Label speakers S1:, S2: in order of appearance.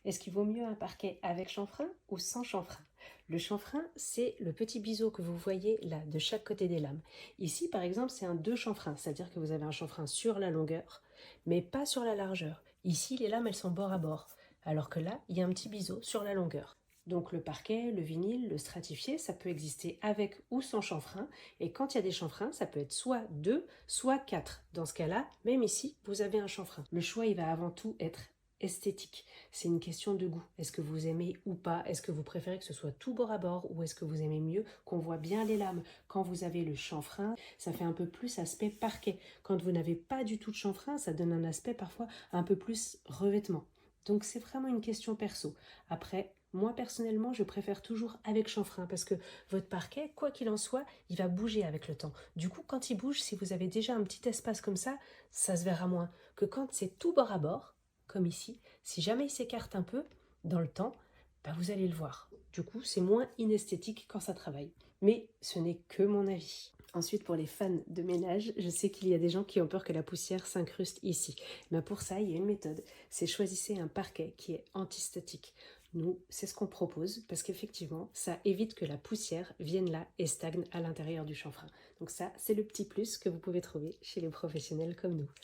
S1: Est-ce qu'il vaut mieux un parquet avec chanfrein ou sans chanfrein? Le chanfrein, c'est le petit biseau que vous voyez là, de chaque côté des lames. Ici, par exemple, c'est un deux chanfrein, c'est-à-dire que vous avez un chanfrein sur la longueur, mais pas sur la largeur. Ici, les lames, elles sont bord à bord, alors que là, il y a un petit biseau sur la longueur. Donc le parquet, le vinyle, le stratifié, ça peut exister avec ou sans chanfrein. Et quand il y a des chanfreins, ça peut être soit 2, soit 4. Dans ce cas-là, même ici, vous avez un chanfrein. Le choix, il va avant tout être esthétique. C'est une question de goût. Est-ce que vous aimez ou pas? Est-ce que vous préférez que ce soit tout bord à bord ou est-ce que vous aimez mieux qu'on voit bien les lames? Quand vous avez le chanfrein, ça fait un peu plus aspect parquet. Quand vous n'avez pas du tout de chanfrein, ça donne un aspect parfois un peu plus revêtement. Donc c'est vraiment une question perso. Après, moi personnellement, je préfère toujours avec chanfrein parce que votre parquet, quoi qu'il en soit, il va bouger avec le temps. Du coup, quand il bouge, si vous avez déjà un petit espace comme ça se verra moins que quand c'est tout bord à bord, comme ici. Si jamais il s'écarte un peu dans le temps, bah vous allez le voir. Du coup, c'est moins inesthétique quand ça travaille. Mais ce n'est que mon avis. Ensuite, pour les fans de ménage, je sais qu'il y a des gens qui ont peur que la poussière s'incruste ici. Mais pour ça, il y a une méthode. C'est choisissez un parquet qui est antistatique. Nous, c'est ce qu'on propose parce qu'effectivement, ça évite que la poussière vienne là et stagne à l'intérieur du chanfrein. Donc ça, c'est le petit plus que vous pouvez trouver chez les professionnels comme nous.